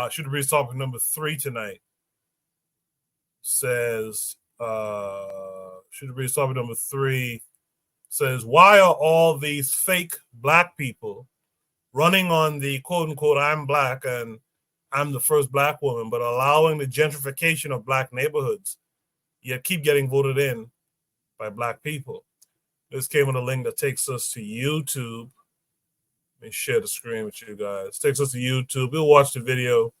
Shooter Breeze topic number 3 tonight says, Shooter Breeze topic number 3 says, why are all these fake black people running on the quote unquote, I'm black and I'm the first black woman, but allowing the gentrification of black neighborhoods, yet keep getting voted in by black people? This came with a link that takes us to YouTube. Let me share the screen with you guys. Takes us to YouTube. We'll watch the video,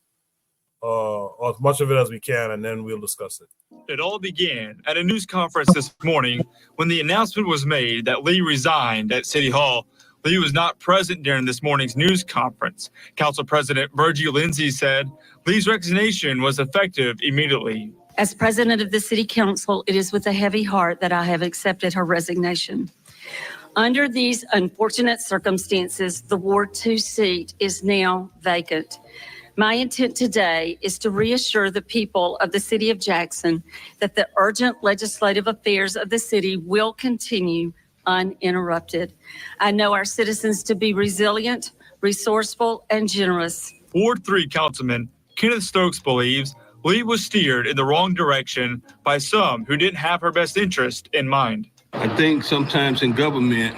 as much of it as we can, and then we'll discuss it. It all began at a news conference this morning when the announcement was made that Lee resigned at City Hall. Lee was not present during this morning's news conference. Council President Virgie Lindsay said Lee's resignation was effective immediately. As president of the City Council, it is with a heavy heart that I have accepted her resignation. Under these unfortunate circumstances, the Ward 2 seat is now vacant. My intent today is to reassure the people of the City of Jackson that the urgent legislative affairs of the city will continue uninterrupted. I know our citizens to be resilient, resourceful, and generous. Ward 3 Councilman Kenneth Stokes believes Lee was steered in the wrong direction by some who didn't have her best interest in mind. I think sometimes in government,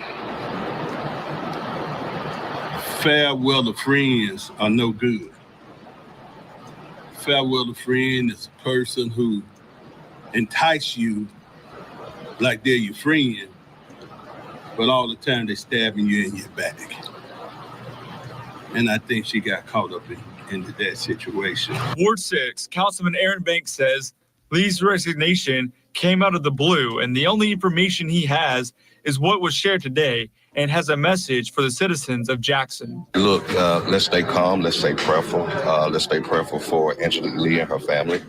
fair weather friends are no good. Fair weather friend is a person who entice you like they're your friend, but all the time they're stabbing you in your back. And I think she got caught up into that situation. Ward 6, Councilman Aaron Banks says Lee's resignation came out of the blue, and the only information he has is what was shared today and has a message for the citizens of Jackson. Look, let's stay calm, let's stay prayerful. Let's stay prayerful for Angelique Lee and her family.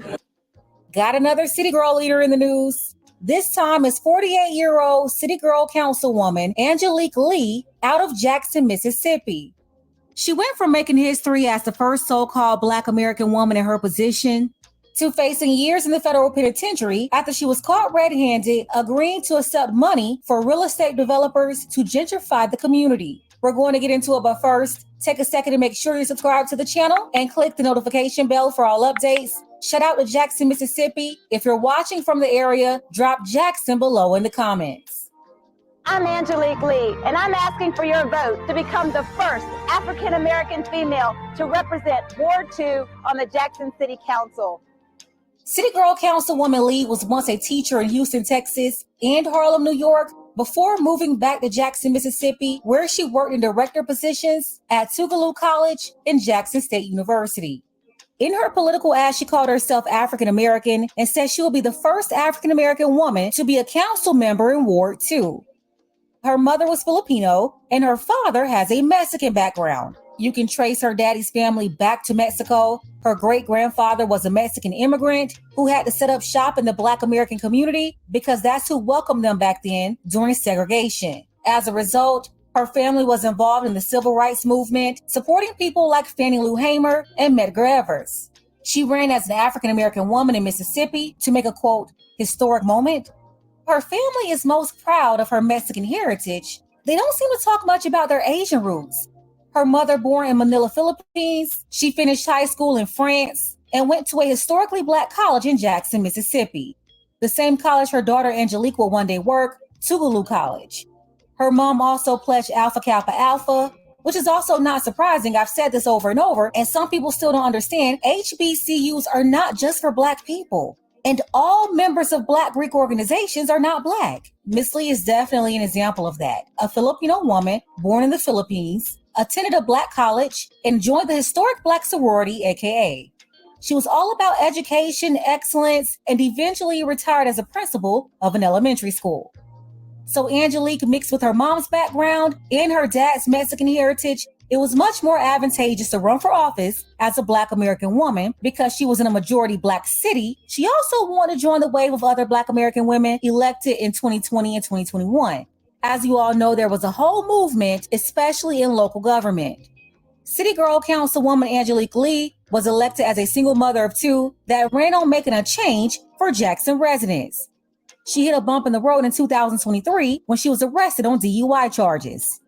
Got another City Girl leader in the news. This time is 48-year-old City Girl Councilwoman Angelique Lee out of Jackson, Mississippi. She went from making history as the first so-called Black American woman in her position to facing years in the federal penitentiary after she was caught red-handed agreeing to accept money for real estate developers to gentrify the community. We're going to get into it, but first, take a second to make sure you subscribe to the channel and click the notification bell for all updates. Shout out to Jackson, Mississippi. If you're watching from the area, drop Jackson below in the comments. I'm Angelique Lee, and I'm asking for your vote to become the first African-American female to represent Ward 2 on the Jackson City Council. City Girl Councilwoman Lee was once a teacher in Houston, Texas, and Harlem, New York, before moving back to Jackson, Mississippi, where she worked in director positions at Tougaloo College and Jackson State University. In her political ad, she called herself African-American and said she will be the first African-American woman to be a council member in Ward 2. Her mother was Filipino, and her father has a Mexican background. You can trace her daddy's family back to Mexico. Her great-grandfather was a Mexican immigrant who had to set up shop in the Black American community because that's who welcomed them back then during segregation. As a result, her family was involved in the civil rights movement, supporting people like Fannie Lou Hamer and Medgar Evers. She ran as an African-American woman in Mississippi to make a, quote, historic moment. Her family is most proud of her Mexican heritage. They don't seem to talk much about their Asian roots. Her mother, born in Manila, Philippines, she finished high school in France and went to a historically Black college in Jackson, Mississippi. The same college her daughter Angelique will one day work, Tougaloo College. Her mom also pledged Alpha Kappa Alpha, which is also not surprising. I've said this over and over, and some people still don't understand. HBCUs are not just for Black people. And all members of Black Greek organizations are not Black. Miss Lee is definitely an example of that. A Filipino woman born in the Philippines, attended a Black college, and joined the historic Black sorority, aka. She was all about education, excellence, and eventually retired as a principal of an elementary school. So Angelique, mixed with her mom's background and her dad's Mexican heritage, it was much more advantageous to run for office as a Black American woman because she was in a majority Black city. She also wanted to join the wave of other Black American women elected in 2020 and 2021. As you all know, there was a whole movement, especially in local government. City Girl Councilwoman Angelique Lee was elected as a single mother of 2 that ran on making a change for Jackson residents. She hit a bump in the road in 2023 when she was arrested on DUI charges.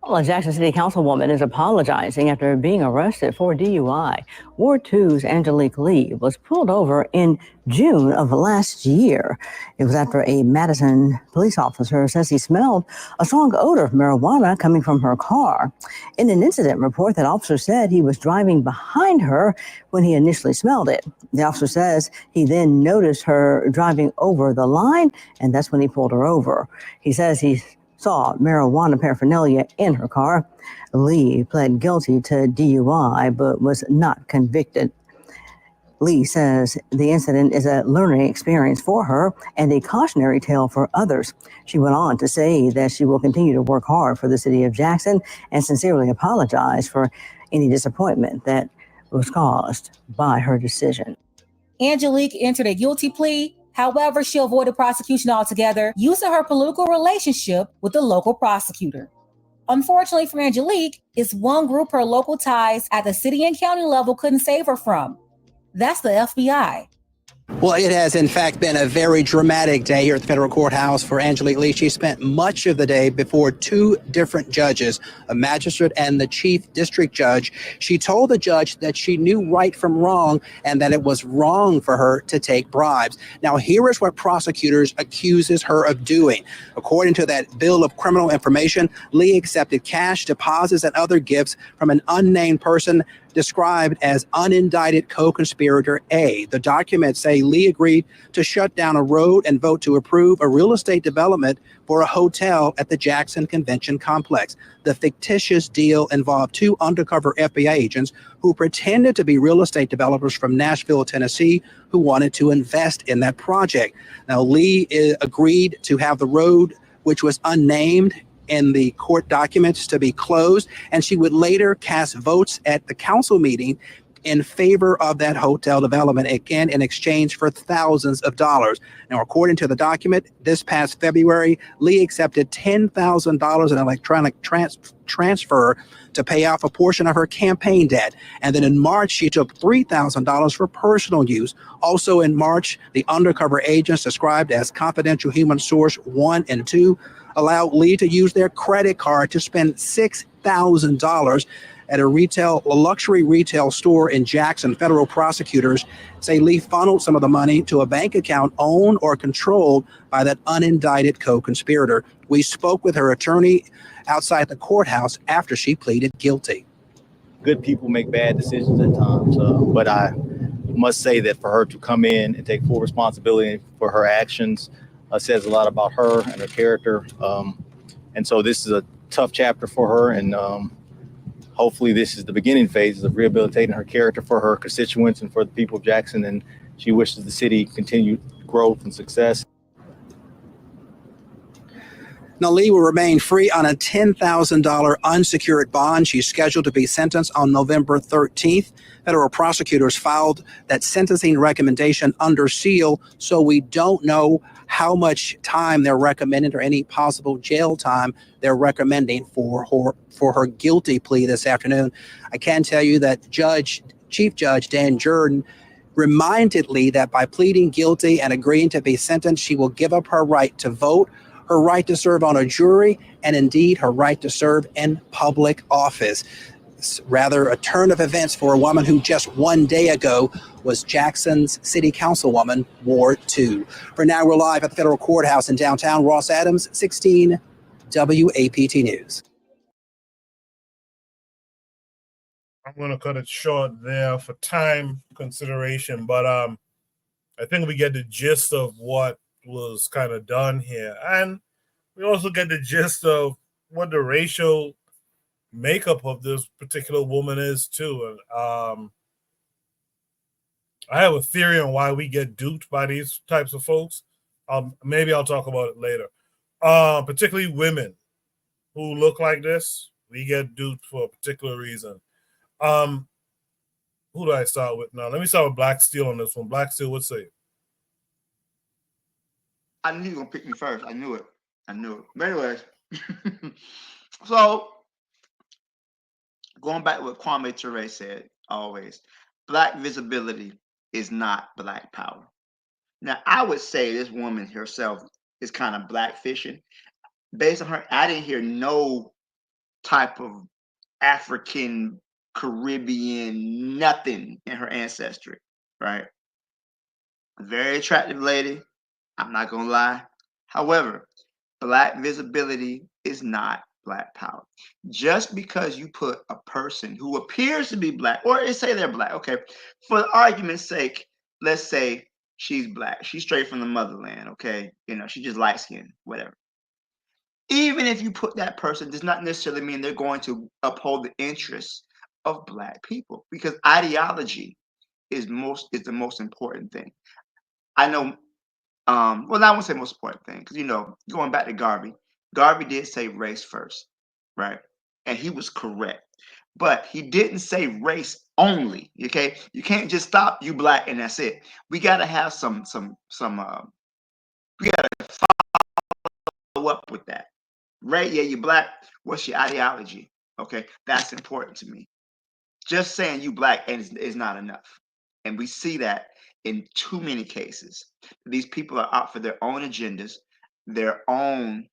Well, a Jackson City Councilwoman is apologizing after being arrested for DUI. Ward 2's Angelique Lee was pulled over in June of last year. It was after a Madison police officer says he smelled a strong odor of marijuana coming from her car. In an incident report, that officer said he was driving behind her when he initially smelled it. The officer says he then noticed her driving over the line, and that's when he pulled her over. He says he saw marijuana paraphernalia in her car. Lee pled guilty to DUI but was not convicted. Lee says the incident is a learning experience for her and a cautionary tale for others. She went on to say that she will continue to work hard for the city of Jackson and sincerely apologize for any disappointment that was caused by her decision. Angelique entered a guilty plea. However, she avoided prosecution altogether, using her political relationship with the local prosecutor. Unfortunately for Angelique, it's one group her local ties at the city and county level couldn't save her from. That's the FBI. Well, it has, in fact, been a very dramatic day here at the federal courthouse for Angelique Lee. She spent much of the day before two different judges, a magistrate and the chief district judge. She told the judge that she knew right from wrong and that it was wrong for her to take bribes. Now, here is what prosecutors accuses her of doing. According to that bill of criminal information, Lee accepted cash deposits and other gifts from an unnamed person described as unindicted co-conspirator A. The documents say Lee agreed to shut down a road and vote to approve a real estate development for a hotel at the Jackson Convention Complex. The fictitious deal involved two undercover FBI agents who pretended to be real estate developers from Nashville, Tennessee, who wanted to invest in that project. Now, Lee agreed to have the road, which was unnamed in the court documents, to be closed, and she would later cast votes at the council meeting in favor of that hotel development, again in exchange for thousands of dollars. Now, according to the document, this past February, Lee accepted $10,000 in electronic transfer to pay off a portion of her campaign debt. And then in March, she took $3,000 for personal use. Also in March, the undercover agents described as confidential human source 1 and 2 allowed Lee to use their credit card to spend $6,000 at a luxury retail store in Jackson. Federal prosecutors say Lee funneled some of the money to a bank account owned or controlled by that unindicted co-conspirator. We spoke with her attorney outside the courthouse after she pleaded guilty. Good people make bad decisions at times, but I must say that for her to come in and take full responsibility for her actions says a lot about her and her character. And so this is a tough chapter for her, and hopefully this is the beginning phases of rehabilitating her character for her constituents and for the people of Jackson, and she wishes the city continued growth and success. Now, Lee will remain free on a $10,000 unsecured bond. She's scheduled to be sentenced on November 13th. Federal prosecutors filed that sentencing recommendation under seal, so we don't know how much time they're recommending or any possible jail time they're recommending for her guilty plea this afternoon. I can tell you that Chief Judge Dan Jordan reminded Lee that by pleading guilty and agreeing to be sentenced, she will give up her right to vote, her right to serve on a jury, and indeed her right to serve in public office. It's rather a turn of events for a woman who just one day ago was Jackson's city councilwoman, Ward 2. For now, we're live at the federal courthouse in downtown. Ross Adams, 16 WAPT News. I'm going to cut it short there for time consideration, but I think we get the gist of what was kind of done here, and we also get the gist of what the racial makeup of this particular woman is too. And I have a theory on why we get duped by these types of folks. Maybe I'll talk about it later. Particularly women who look like this, we get duped for a particular reason. Who do I start with now? Let me start with Black Steel on this one. Black Steel, what say? I knew you were gonna pick me first. I knew it. But anyways, so going back to what Kwame Ture said, always, Black visibility is not Black power. Now, I would say this woman herself is kind of Black fishing. Based on her, I didn't hear no type of African Caribbean nothing in her ancestry, right? Very attractive lady. I'm not gonna lie. However, Black visibility is not Black power. Just because you put a person who appears to be Black, or say they're Black, okay, for argument's sake, let's say she's Black. She's straight from the motherland, okay? You know, she just light skinned, whatever. Even if you put that person, does not necessarily mean they're going to uphold the interests of Black people, because ideology is the most important thing. I know well, I won't say most important thing, because going back to Garvey did say race first, right? And he was correct. But he didn't say race only. Okay. You can't just stop you Black and that's it. We gotta have some we gotta follow up with that. Right? Yeah, you Black. What's your ideology? Okay, that's important to me. Just saying you Black is not enough. And we see that in too many cases. These people are out for their own agendas, their own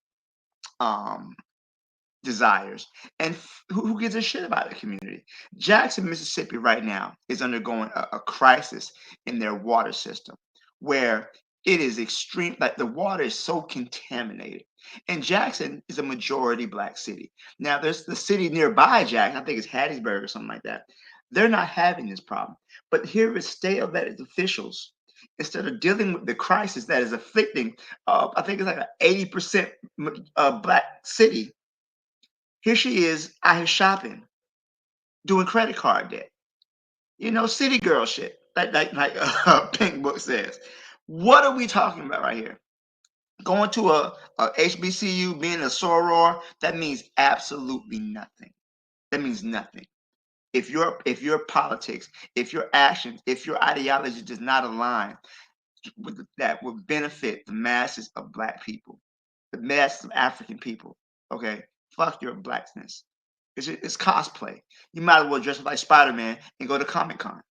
desires, and who gives a shit about the community? Jackson, Mississippi, right now is undergoing a crisis in their water system, where it is extreme. Like the water is so contaminated, and Jackson is a majority Black city. Now, there's the city nearby Jackson. I think it's Hattiesburg or something like that. They're not having this problem, but here is state elected officials, instead of dealing with the crisis that is afflicting, I think it's like an 80% Black city. Here she is out here shopping, doing credit card debt. City girl shit. Like Pink Book says. What are we talking about right here? Going to a HBCU, being a soror, that means absolutely nothing. That means nothing. If your politics, if your actions, if your ideology does not align with that would benefit the masses of Black people, the masses of African people, okay, fuck your Blackness. It's cosplay. You might as well dress up like Spider-Man and go to Comic-Con.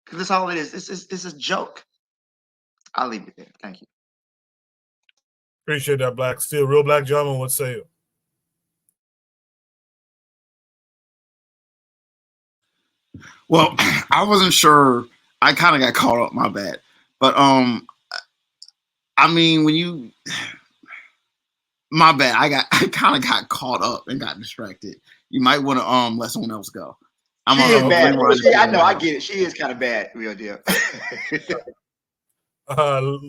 Because that's all it is. It's a joke. I'll leave it there. Thank you. Appreciate that, Black Steel. Real Black gentleman would say it. Well, I wasn't sure. I kind of got caught up. My bad. But I mean, my bad. I kind of got caught up and got distracted. You might want to let someone else go. She is bad. I know. I get it. She is kind of bad. Real deal.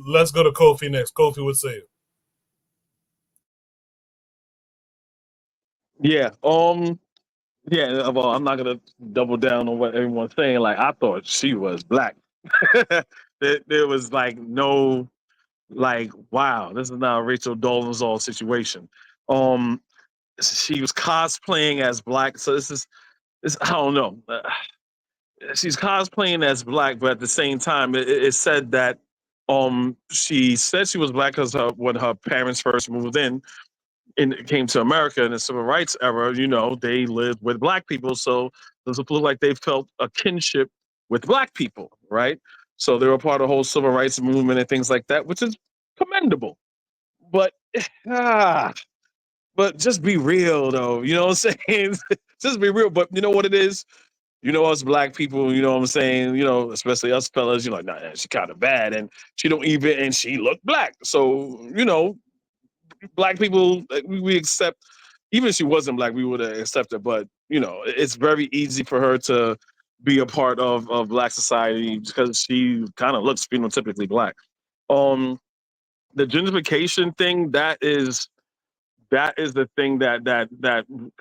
Let's go to Kofi next. Kofi would say it. Yeah. Yeah. Well, I'm not gonna double down on what everyone's saying. Like, I thought she was Black. there was like no, like, wow, this is not a Rachel Dolezal situation. She was cosplaying as Black, so this I don't know. She's cosplaying as Black, but at the same time, it said that she said she was Black because when her parents first moved in and came to America in the civil rights era, they lived with Black people, so does it look like they felt a kinship with Black people, right? So they were part of the whole civil rights movement and things like that, which is commendable. But but just be real, though. You know what I'm saying? Just be real. But you know what it is? Us Black people, you know what I'm saying? Especially us fellas, like, nah, she kind of bad. And she looked Black. So, Black people, we accept, even if she wasn't Black, we would accept it. But, it's very easy for her to be a part of Black society because she kind of looks phenotypically Black. The gentrification thing, that is the thing that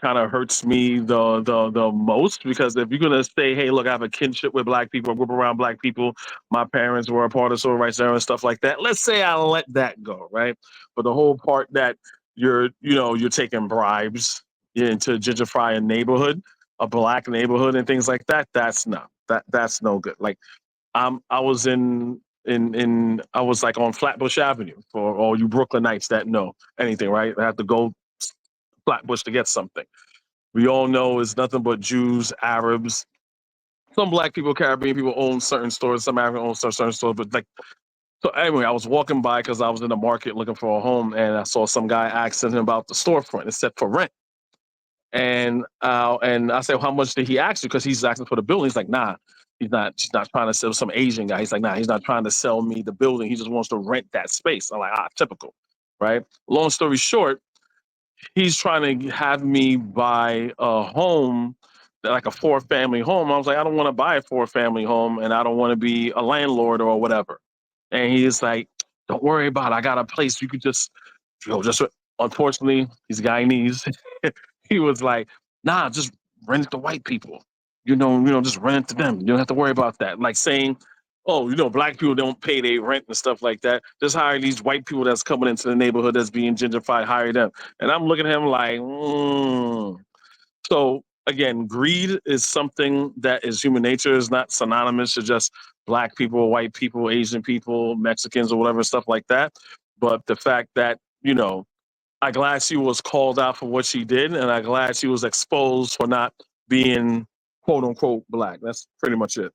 kind of hurts me the most, because if you're gonna say, hey, look, I have a kinship with Black people, I grew up around Black people, my parents were a part of civil rights era and stuff like that, let's say I let that go, right? But the whole part that you're taking bribes to gentrify a neighborhood, a Black neighborhood and things like that, that's no good. Like, I was I was like on Flatbush Avenue, for all you Brooklynites that know anything, right? I have to go Flatbush to get something. We all know it's nothing but Jews, Arabs, some Black people, Caribbean people own certain stores, some African own certain stores, but like, so anyway, I was walking by because I was in the market looking for a home, and I saw some guy asking him about the storefront. It said for rent. And I said, well, how much did he ask you? Because he's asking for the building. He's like, nah, she's not trying to sell some Asian guy. He's like, nah, he's not trying to sell me the building. He just wants to rent that space. I'm like, typical, right? Long story short, he's trying to have me buy a home, like a 4-family home. I was like, I don't want to buy a 4-family home, and I don't want to be a landlord or whatever. And he's like, don't worry about it. I got a place. You could just, unfortunately, he's Guyanese. He was like, nah, just rent it to white people. Just rent it to them. You don't have to worry about that. Like saying, oh, black people don't pay their rent and stuff like that. Just hire these white people that's coming into the neighborhood that's being gentrified, hire them. And I'm looking at him like, So again, greed is something that is human nature. Is not synonymous to just black people, white people, Asian people, Mexicans, or whatever, stuff like that. But the fact that, I'm glad she was called out for what she did, and I'm glad she was exposed for not being quote unquote black. That's pretty much it.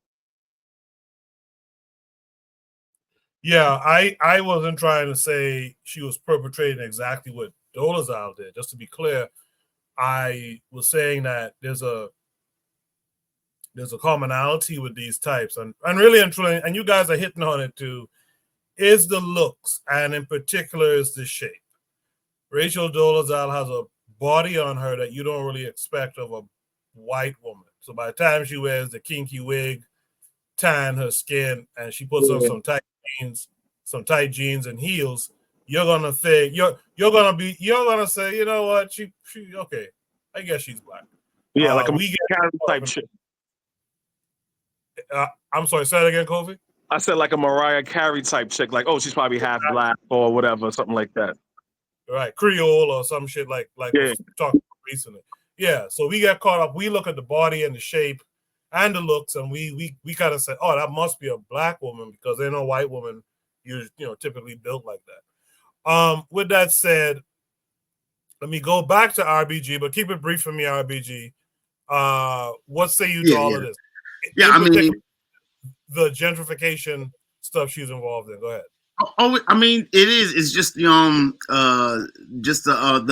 Yeah, I wasn't trying to say she was perpetrating exactly what Dolezal did. Just to be clear, I was saying that there's a commonality with these types, and really and truly, and you guys are hitting on it too, is the looks, and in particular is the shape. Rachel Dolezal has a body on her that you don't really expect of a white woman. So by the time she wears the kinky wig, tan her skin, and she puts on some tight jeans and heels, you're gonna think you're gonna say, you know what, she okay, I guess she's black. Yeah, like a Carrie type shit. I'm sorry, say that again, Kofi. I said like a Mariah Carey type chick, like, oh, she's probably half black or whatever, something like that. Right, Creole or some shit like yeah. we talked about recently. Yeah, so we get caught up. We look at the body and the shape and the looks, and we kind of say, oh, that must be a black woman because there's no white woman typically built like that. With that said, let me go back to RBG, but keep it brief for me, RBG. What say you to all of this? Yeah, I mean, the gentrification stuff she's involved in. Go ahead. Oh, I mean, it is. It's just the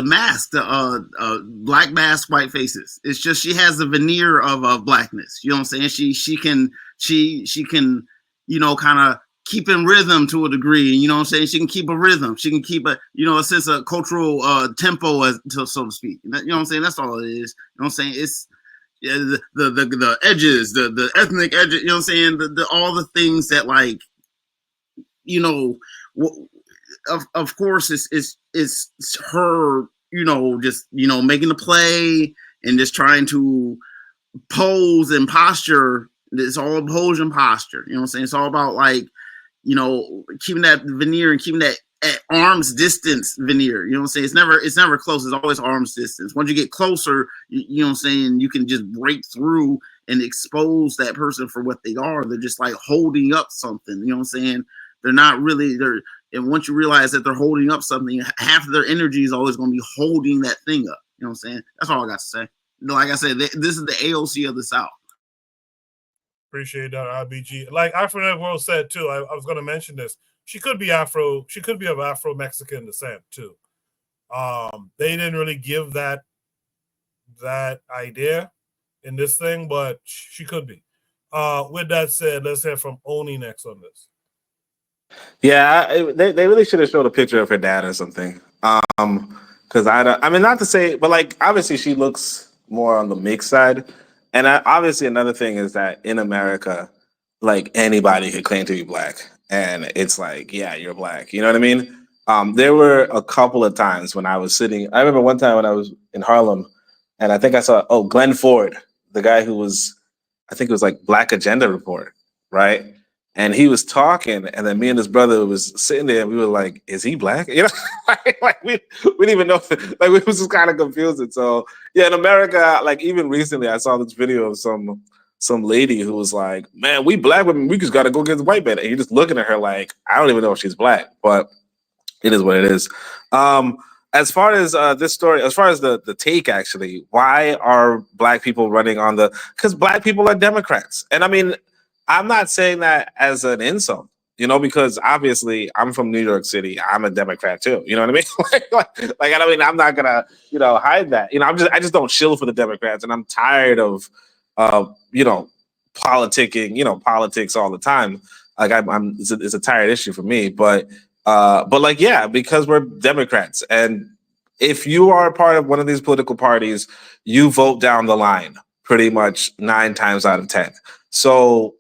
mask, the black mask, white faces. It's just she has the veneer of blackness. You know what I'm saying? She can kind of keep in rhythm to a degree. You know what I'm saying? She can keep a rhythm. She can keep a sense of cultural tempo, so to speak. You know what I'm saying? That's all it is. You know what I'm saying? It's the edges, the ethnic edges. You know what I'm saying? All the things that like. Of course, it's her, just making the play and just trying to pose and posture. It's all pose and posture. You know what I'm saying? It's all about like, keeping that veneer and keeping that at arm's distance veneer. You know what I'm saying? It's never close. It's always arm's distance. Once you get closer, you know what I'm saying, you can just break through and expose that person for what they are. They're just like holding up something. You know what I'm saying? They're not really there. And once you realize that they're holding up something, half of their energy is always going to be holding that thing up. You know what I'm saying? That's all I got to say. Like I said, this is the AOC of the South. Appreciate that, RBG. Like Afro World said too, I was going to mention this. She could be Afro. She could be of Afro-Mexican descent too. They didn't really give that idea in this thing, but she could be. With that said, let's hear from Oni next on this. Yeah, they really should have showed a picture of her dad or something. Because I mean, not to say, but like obviously she looks more on the mixed side, and obviously another thing is that in America, like anybody could claim to be black, and it's like, yeah, you're black. You know what I mean? There were a couple of times when I was sitting. I remember one time when I was in Harlem, and I think I saw Glenn Ford, the guy who was, I think it was like Black Agenda Report, right? And he was talking, and then me and his brother was sitting there, and we were like, "Is he black?" You know, like we didn't even know. Like we was just kind of confused. So yeah, in America, like even recently, I saw this video of some lady who was like, "Man, we black women, we just got to go get the white man." And you're just looking at her like, I don't even know if she's black, but it is what it is. As far as this story, as far as the take, actually, why are black people running on the? Because black people are Democrats, and I mean. I'm not saying that as an insult. because obviously I'm from New York City. I'm a Democrat too. You know what I mean? like I mean, I'm not gonna, hide that. I just don't shill for the Democrats, and I'm tired of, politicking, politics all the time. Like it's a tired issue for me. But like, yeah, because we're Democrats, and if you are a part of one of these political parties, you vote down the line pretty much 9 times out of 10. So,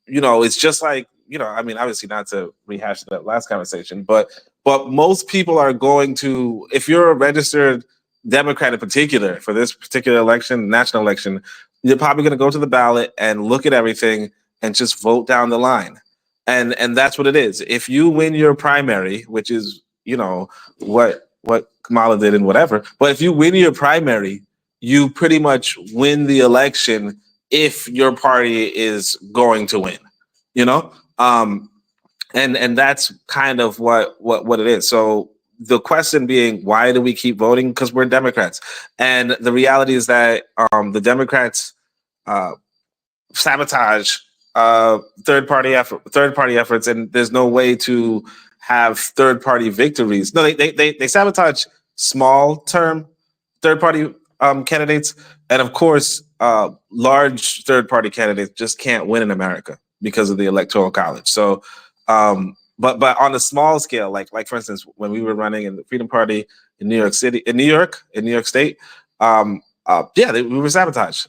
it's just like, I mean, obviously not to rehash that last conversation, but most people are going to, if you're a registered Democrat in particular for this particular election, national election, you're probably going to go to the ballot and look at everything and just vote down the line. And that's what it is. If you win your primary, which is, what Kamala did and whatever, but if you win your primary, you pretty much win the election if your party is going to win, and that's kind of what it is. So the question being, why do we keep voting? Because we're Democrats, and the reality is that the Democrats sabotage third party efforts, and there's no way to have third party victories. No, they sabotage small term third party candidates, and of course, large third party candidates just can't win in America because of the Electoral College. So, but on a small scale, like for instance, when we were running in the Freedom Party in New York State, we were sabotaged.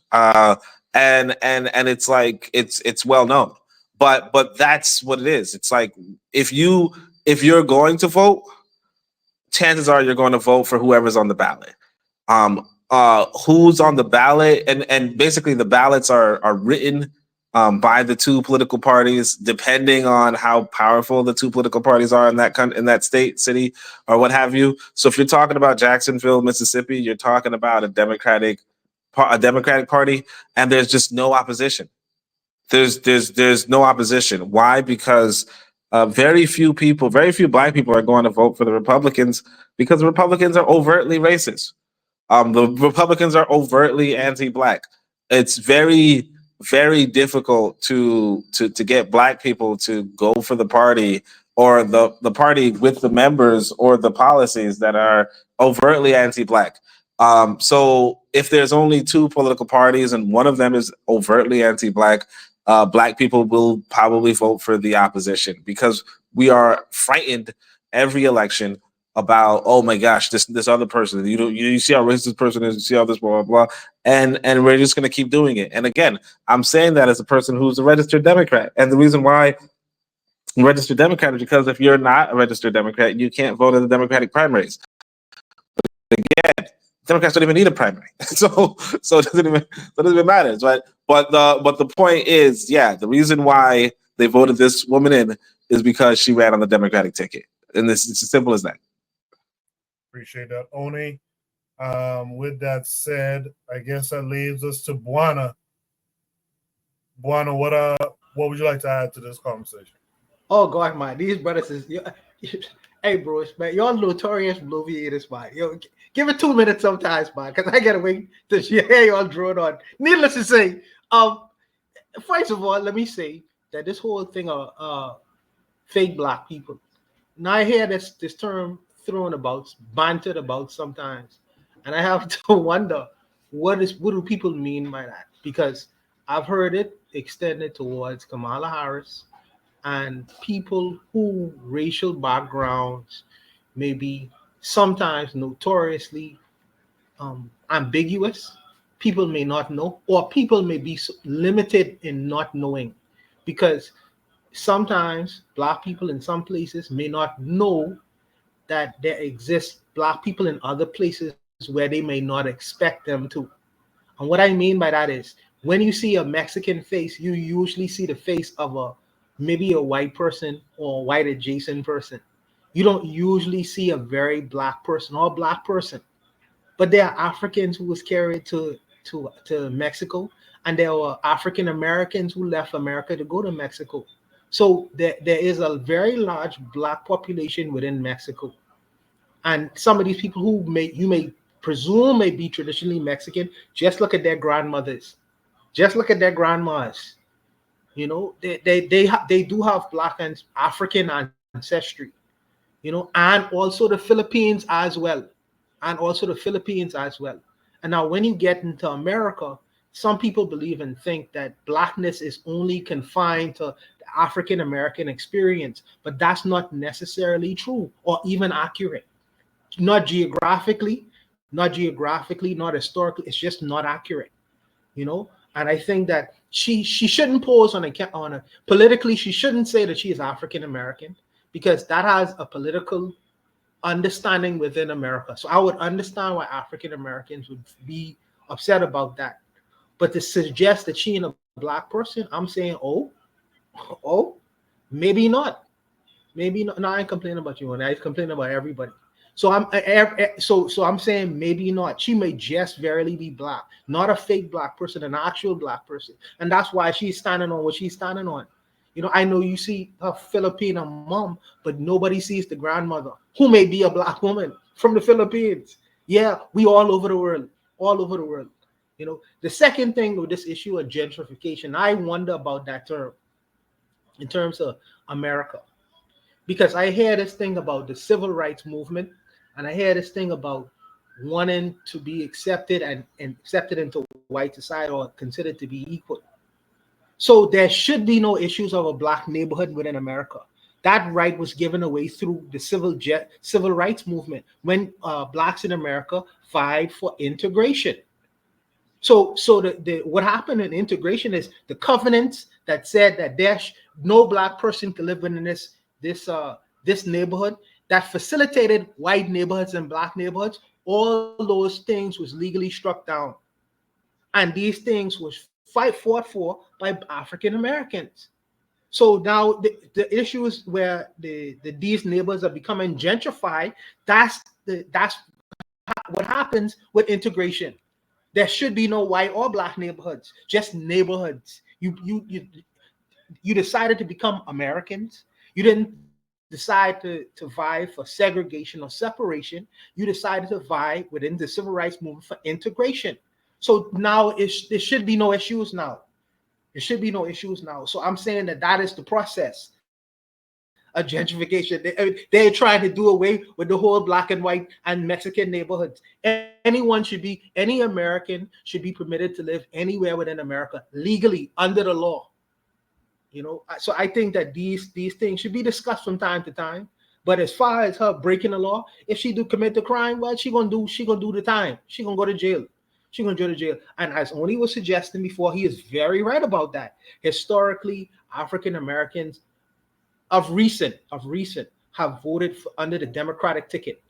And it's like it's well known, but that's what it is. It's like if you're going to vote, chances are you're going to vote for whoever's on the ballot. Who's on the ballot, and basically the ballots are written by the two political parties, depending on how powerful the two political parties are in that state, city, or what have you. So if you're talking about Jacksonville, Mississippi, you're talking about a Democratic Party, and there's just no opposition. There's no opposition. Why? Because very few Black people are going to vote for the Republicans because the Republicans are overtly racist. The Republicans are overtly anti-Black. It's very, very difficult to get Black people to go for the party, or the party with the members or the policies that are overtly anti-Black. So if there's only 2 political parties and one of them is overtly anti-Black, Black people will probably vote for the opposition because we are frightened every election about, oh my gosh, this other person, you see how racist this person is, you see how this blah blah blah, and we're just going to keep doing it. And again, I'm saying that as a person who's a registered Democrat, and the reason why I'm a registered Democrat is because if you're not a registered Democrat, you can't vote in the Democratic primaries. But again, Democrats don't even need a primary, so it doesn't even matter. But the point is, yeah, the reason why they voted this woman in is because she ran on the Democratic ticket, and it's as simple as that. Appreciate that, Oni. With that said, I guess that leaves us to Buana. Buana, what would you like to add to this conversation? Oh God, man, these brothers is hey, bro, man, y'all notorious bloviators, man. Yo, give it 2 minutes sometimes, man, because I gotta wait to hear y'all drone on. Needless to say, first of all, let me say that this whole thing of fake Black people. Now I hear this term thrown about, bantered about sometimes, and I have to wonder what do people mean by that? Because I've heard it extended towards Kamala Harris and people who racial backgrounds may be sometimes notoriously ambiguous. People may not know, or people may be limited in not knowing, because sometimes Black people in some places may not know that there exist Black people in other places where they may not expect them to. And what I mean by that is, when you see a Mexican face, you usually see the face of maybe a white person or a white adjacent person. You don't usually see a very Black person or Black person. But there are Africans who was carried to Mexico, and there were African Americans who left America to go to Mexico. So there is a very large Black population within Mexico. And some of these people who you may presume may be traditionally Mexican, just look at their grandmothers. Just look at their grandmas. You know, they do have black and African ancestry. You know, and also the Philippines as well, and also the Philippines as well. And now, when you get into America, some people believe and think that blackness is only confined to the African American experience, but that's not necessarily true or even accurate. Not geographically, not historically. It's just not accurate, you know. And I think that she shouldn't pose on a politically. She shouldn't say that she is African American, because that has a political understanding within America. So I would understand why African Americans would be upset about that. But to suggest that she is a black person, I'm saying, oh, maybe not. Maybe not. No, I ain't complaining about you, and I complaining about everybody. So I'm saying maybe not. She may just verily be black, not a fake black person, an actual black person, and that's why she's standing on what she's standing on. You know, I know you see her Filipino mom, but nobody sees the grandmother, who may be a black woman from the Philippines. Yeah, we all over the world, all over the world. You know, the second thing with this issue of gentrification, I wonder about that term in terms of America, because I hear this thing about the civil rights movement, and I hear this thing about wanting to be accepted and accepted into white society or considered to be equal. So there should be no issues of a black neighborhood within America. That right was given away through the civil rights movement when blacks in America fight for integration. So the what happened in integration is the covenants that said that no black person can live within this neighborhood, that facilitated white neighborhoods and black neighborhoods. All those things was legally struck down, and these things was fought for by African Americans. So now the issues where these neighborhoods are becoming gentrified. That's what happens with integration. There should be no white or black neighborhoods, just neighborhoods. You decided to become Americans. You didn't decide to vie for segregation or separation. You decided to vie within the civil rights movement for integration. So now there should be no issues now. There should be no issues now. So I'm saying that is the process of gentrification. They're trying to do away with the whole black and white and Mexican neighborhoods. Any American should be permitted to live anywhere within America legally under the law. You know, so I think that these things should be discussed from time to time. But as far as her breaking the law, if she do commit the crime, well, she gonna do the time. She gonna go to jail. She gonna go to jail. And as Oni was suggesting before, he is very right about that. Historically, African Americans of recent have voted under the Democratic ticket.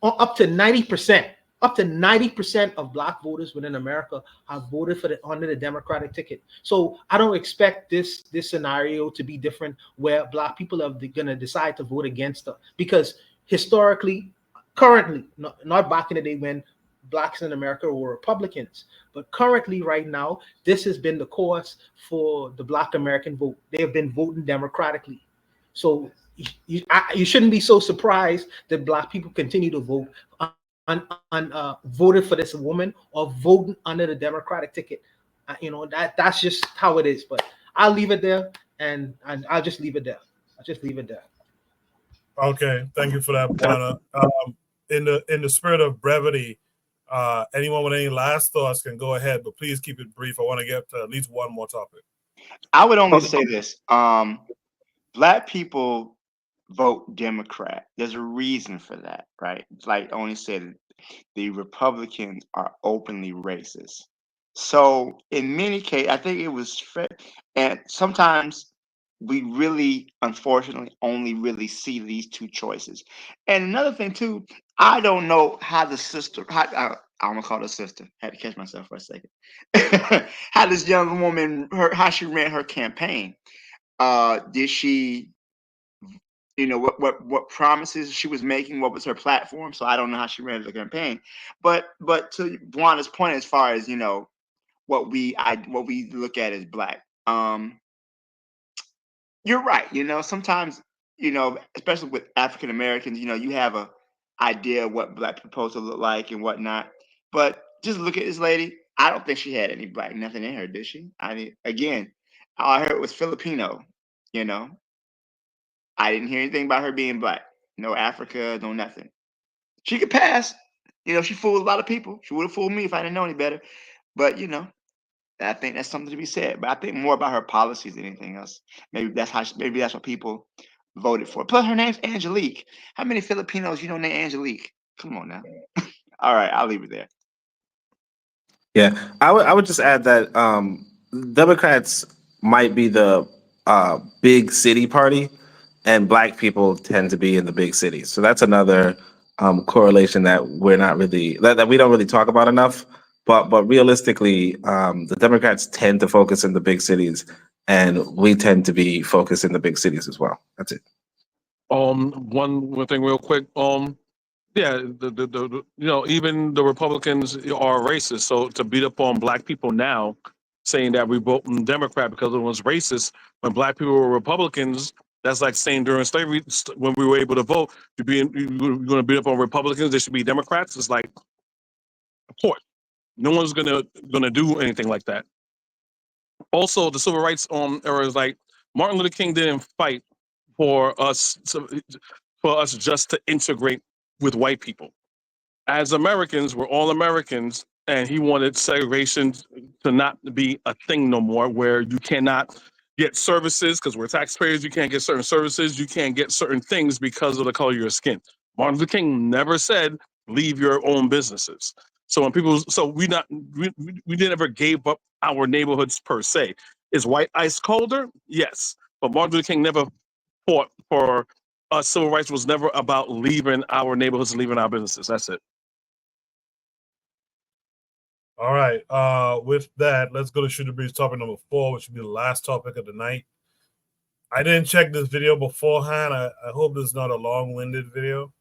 Up to 90%. Up to 90% of black voters within America have voted for under the Democratic ticket. So I don't expect this scenario to be different, where black people are going to decide to vote against her, because historically, currently, not back in the day when blacks in America were Republicans, but currently, right now, this has been the course for the black American vote. They have been voting democratically. So you shouldn't be so surprised that black people continue to vote voted for this woman or voting under the Democratic ticket. You know, that's just how it is. But I'll leave it there, and I'll just leave it there. I'll just leave it there. Okay, thank you for that, Buana. In the spirit of brevity, anyone with any last thoughts can go ahead, but please keep it brief. I want to get to at least one more topic. I would only say this: black people vote Democrat. There's a reason for that, right? Like Oni said, the Republicans are openly racist. So in many cases, I think it was fair, and sometimes we really, unfortunately, only really see these two choices. And another thing too, I don't know how the sister, I'm gonna call her sister. Had to catch myself for a second. How this young woman, how she ran her campaign. Did she, what promises she was making? What was her platform? So I don't know how she ran the campaign. But to Buana's point, as far as what we look at as black. You're right. Sometimes, especially with African Americans, you have a idea of what black people supposed to look like and whatnot. But just look at this lady. I don't think she had any black nothing in her, did she? I mean, again, All I heard was Filipino. You know, I didn't hear anything about her being black. No Africa, no nothing. She could pass. You know, she fooled a lot of people. She would have fooled me if I didn't know any better. But you know, I think that's something to be said. But I think more about her policies than anything else. Maybe that's how. Maybe that's what people voted for. Plus, her name's Angelique. How many Filipinos you know named Angelique? Come on now. All right, I'll leave it there. Yeah, I would just add that Democrats might be the big city party, and black people tend to be in the big cities. So that's another correlation that we're not really that we don't really talk about enough. But realistically, the Democrats tend to focus in the big cities, and we tend to be focused in the big cities as well. That's it. One thing real quick. Yeah, you know, even the Republicans are racist. So to beat up on black people now, saying that we vote Democrat because it was racist when black people were Republicans, that's like saying during slavery when we were able to vote, you're going to beat up on Republicans. They should be Democrats. It's like, of course, no one's gonna do anything like that. Also, the civil rights era is like Martin Luther King didn't fight for us just to integrate with white people. As Americans, we're all Americans, and he wanted segregation to not be a thing no more, where you cannot get services because we're taxpayers. You can't get certain services. You can't get certain things because of the color of your skin. Martin Luther King never said leave your own businesses. So when people, so we didn't ever gave up our neighborhoods per se. Is white ice colder? Yes, but Martin Luther King never fought for us. Civil rights was never about leaving our neighborhoods and leaving our businesses. That's it. All right. With that, let's go to Shooter Breeze topic number 4, which will be the last topic of the night. I didn't check this video beforehand. I hope this is not a long-winded video.